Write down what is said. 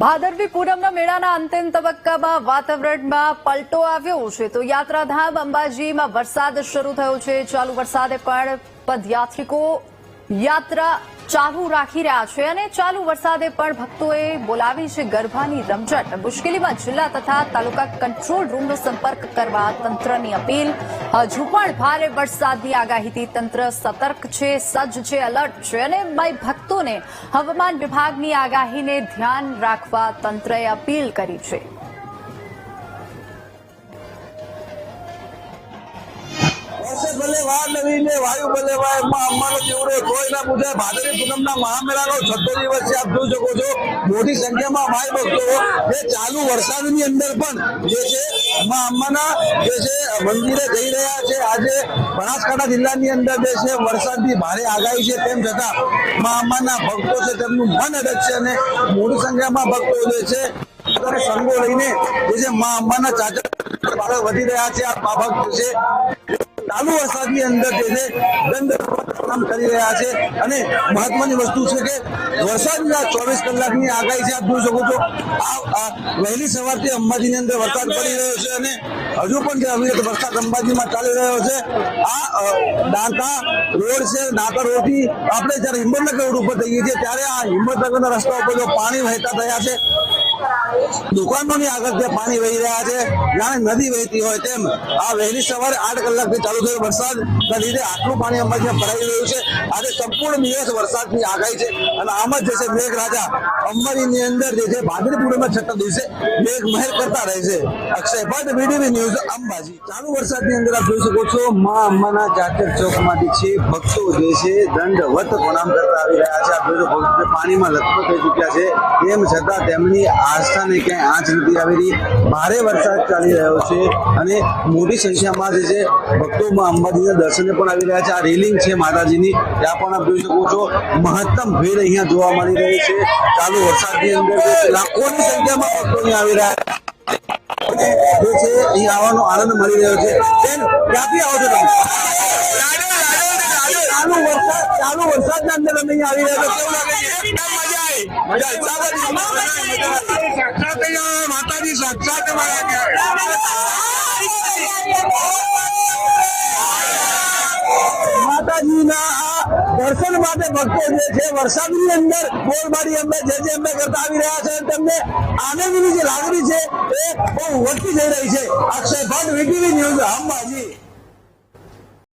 ભાદરવી પૂનમના મેળાના અંતિમ તબક્કામાં વાતાવરણમાં પલટો આવ્યો છે તો યાત્રાધામ અંબાજીમાં વરસાદ શરૂ થયો છે। ચાલુ વરસાદે પણ પદયાત્રિકો યાત્રા ચાલુ રાખી રહ્યા છે અને ચાલુ વરસાદે પણ ભક્તોએ બોલાવી છે ગરબાની રમઝટ। મુશ્કેલીમાં જિલ્લા તથા તાલુકા કંટ્રોલ રૂમનો સંપર્ક કરવા તંત્રની અપીલ। હજુ પણ ભારે વરસાદની આગાહીથી તંત્ર સતર્ક છે, સજ્જ છે, એલર્ટ છે અને ભક્તોને હવામાન વિભાગની આગાહીને ધ્યાન રાખવા તંત્રએ અપીલ કરી છે। ભલે વાર નવીને વાયુ ભલે વાય અંબાનો દીવડો કોઈ ના પૂછે। ભાદરવી પૂનમના મહામેળાનો 6થો દિવસ છે। આપ જોઈ શકો છો મોટી સંખ્યામાં માય ભક્તો જે ચાલુ વરસાદની અંદર પણ જે છે અંબાના જે છે મંદિરે જઈ રહ્યા છે। આજે બનાસકાંઠા જિલ્લાની અંદર જે છે વરસાદની ભારે આગાહી છે, તેમ છતાં અંબાના ભક્તો છે તેમનું મન અડગ છે અને મોટી સંખ્યામાં ભક્તો જે છે સંગો લઈને જે છે અંબાના ચાચર વધી રહ્યા છે। આ ભક્ત છે ચાલુ વરસાદની અંદર જે છે દંડ કામ કરી રહ્યા છે અને મહત્વની વસ્તુ છે કે વરસાદની 24 કલાકની આગાહી છે। આપ જોઈ શકો છો આ વહેલી સવારથી અંબાજીની અંદર વરસાદ પડી રહ્યો છે અને હજુ પણ જે અવિરત વરસાદ અંબાજીમાં ચાલી રહ્યો છે। આ દાંતા રોડ છે, દાંતા રોડથી આપણે જયારે હિંમતનગર રોડ ઉપર જઈએ છીએ ત્યારે આ હિંમતનગરના રસ્તા ઉપર જો પાણી વહેતા થયા છે। દુકાનોની આગળ ત્યાં પાણી વહી રહ્યા છે, જાણે નદી વહેતી હોય તેમ। આ વહેલી સવારે 8 કલાકથી ચાલુ થયેલો વરસાદના લીધે આટલું પાણી અંબાજીમાં ભરાઈ રહ્યું છે। આજે સંપૂર્ણ દિવસ વરસાદની આગાહી છે અને આમ જ જે છે મેઘરાજા અંબાજીની અંદર જે છે ભાદરવી પૂનમના 6થા દિવસે મેઘ મહેર કરતા રહે છે। Akshay Bhatt, VTV news, Ambaji. ચાલુ વરસાદની અંદર આપ જોઈ શકો છો મા અંબાના ચાચર ચોકમાંથી છે ભક્તો જે છે દંડવત પ્રણામ કરતા આવી રહ્યા છે। આપ જોઈ શકો ભક્તો પાણીમાં લથપથ થઈ ચૂક્યા છે, તેમ છતાં તેમની આસ્થાને ક્યાંય આંચ નથી આવી રહી। ભારે વરસાદ ચાલી રહ્યો છે અને મોટી સંખ્યામાં જે છે ભક્તોમાં અંબાજીના દર્શને પણ આવી રહ્યા છે। આ રેલિંગ છે માતાજીની, ત્યાં પણ આપ જોઈ શકો છો મહત્તમ ભીડ અહીંયા જોવા મળી રહી છે। ચાલુ વરસાદની અંદર લાખોની સંખ્યામાં ભક્તો અહીંયા આવી રહ્યા જે છે અહીં આવવાનો આનંદ મળી રહ્યો છે। બેન, ક્યાંથી આવો છો તમે? ચાલુ વરસાદના અંદર તમે અહીંયા આવી રહ્યા છો, કેવું લાગે છે? માતાજી સાક્ષાત માતાજીના દર્શન માટે ભક્તો જે છે વરસાદની અંદર બોલબારી અંબે જય અંબે કરતા આવી રહ્યા છે। તેમને આનંદની જે લાગણી છે એ બહુ વધતી જઈ રહી છે। Akshay Bhatt, VTV news, Ambaji.